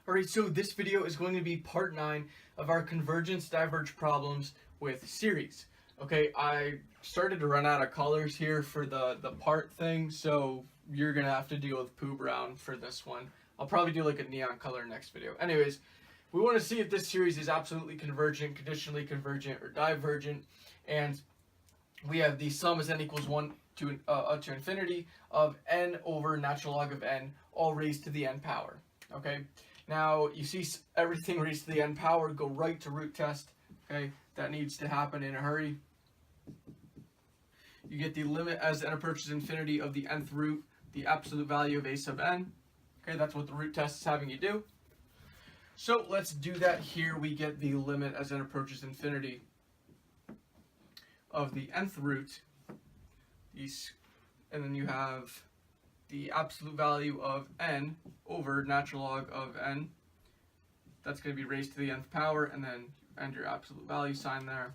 Alright, so this video is going to be part 9 of our convergence diverge problems with series. Okay, I started to run out of colors here for the part thing, so you're going to have to deal with poo brown for this one. I'll probably do like a neon color next video. Anyways, we want to see if this series is absolutely convergent, conditionally convergent, or divergent, and we have the sum is n equals 1 to infinity of n over natural log of n, all raised to the n power. Okay, now you see everything raised to the n power, go right to root test. Okay, that needs to happen in a hurry. You get the limit as n approaches infinity of the nth root, the absolute value of a sub n. Okay, that's what the root test is having you do. So let's do that here. We get the limit as n approaches infinity of the nth root, and then you have the absolute value of n over natural log of n. That's going to be raised to the nth power, and then end your absolute value sign there.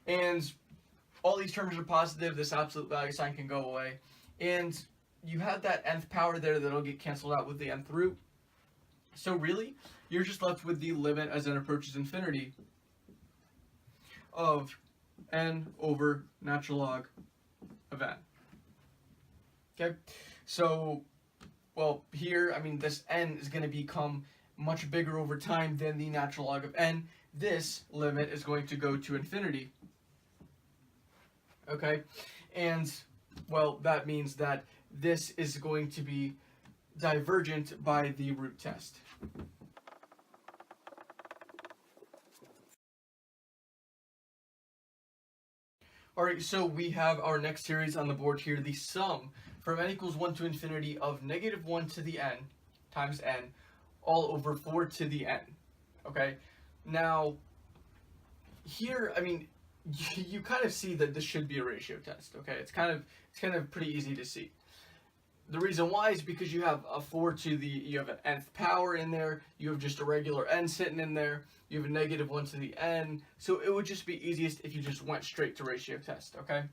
And all these terms are positive. This absolute value sign can go away. And you have that nth power there that'll get canceled out with the nth root. So really, you're just left with the limit as n approaches infinity of n over natural log of n. Okay, so, well, here, I mean, this n is going to become much bigger over time than the natural log of n. This limit is going to go to infinity. Okay, and, well, that means that this is going to be divergent by the root test. Alright, so we have our next series on the board here, the sum from n equals 1 to infinity of negative 1 to the n times n all over 4 to the n. Okay, now here, I mean, you kind of see that this should be a ratio test. Okay, it's kind of pretty easy to see. The reason why is because you have a 4 to the, you have an nth power in there, you have just a regular n sitting in there, you have a negative 1 to the n, so it would just be easiest if you just went straight to ratio test, okay?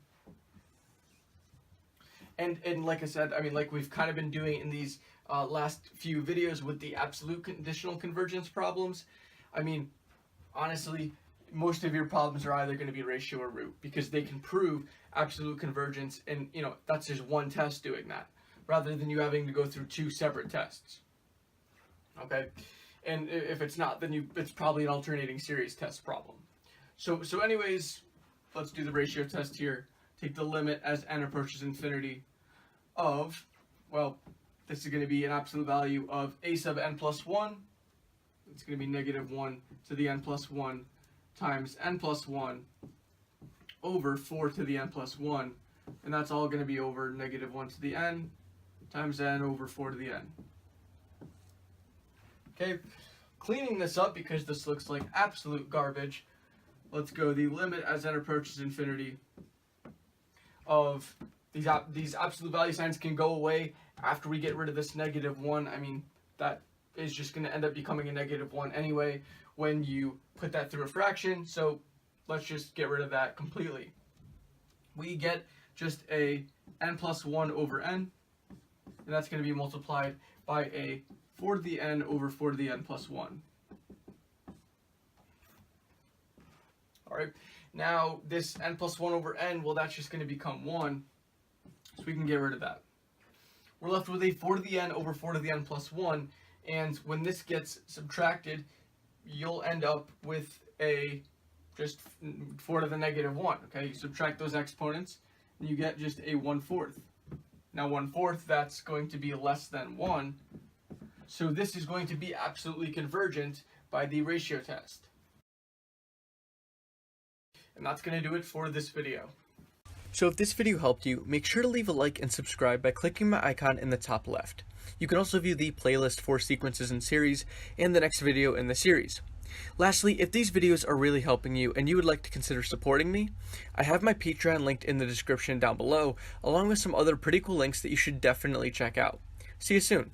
And like I said, I mean, like we've kind of been doing in these last few videos with the absolute conditional convergence problems, I mean, honestly, most of your problems are either going to be ratio or root, because they can prove absolute convergence, and, you know, that's just one test doing that, rather than you having to go through 2 separate tests. Okay, and if it's not, then it's probably an alternating series test problem. So anyways, let's do the ratio test here. Take the limit as n approaches infinity of, well, this is going to be an absolute value of a sub n plus 1. It's going to be negative 1 to the n plus 1 times n plus 1 over 4 to the n plus 1. And that's all going to be over negative 1 to the n times n over 4 to the n. Okay, cleaning this up because this looks like absolute garbage, let's go the limit as n approaches infinity of these absolute value signs can go away after we get rid of this negative 1. I mean, that is just going to end up becoming a negative 1 anyway when you put that through a fraction, so let's just get rid of that completely. We get just a n plus 1 over n, and that's going to be multiplied by a 4 to the n over 4 to the n plus 1. Alright, now this n plus 1 over n, well, that's just going to become 1, so we can get rid of that. We're left with a 4 to the n over 4 to the n plus 1, and when this gets subtracted, you'll end up with a just 4 to the negative 1. Okay, you subtract those exponents, and you get just a 1/4. Now 1/4, that's going to be less than 1, so this is going to be absolutely convergent by the ratio test. And that's going to do it for this video. So if this video helped you, make sure to leave a like and subscribe by clicking my icon in the top left. You can also view the playlist for sequences and series and the next video in the series. Lastly, if these videos are really helping you and you would like to consider supporting me, I have my Patreon linked in the description down below, along with some other pretty cool links that you should definitely check out. See you soon.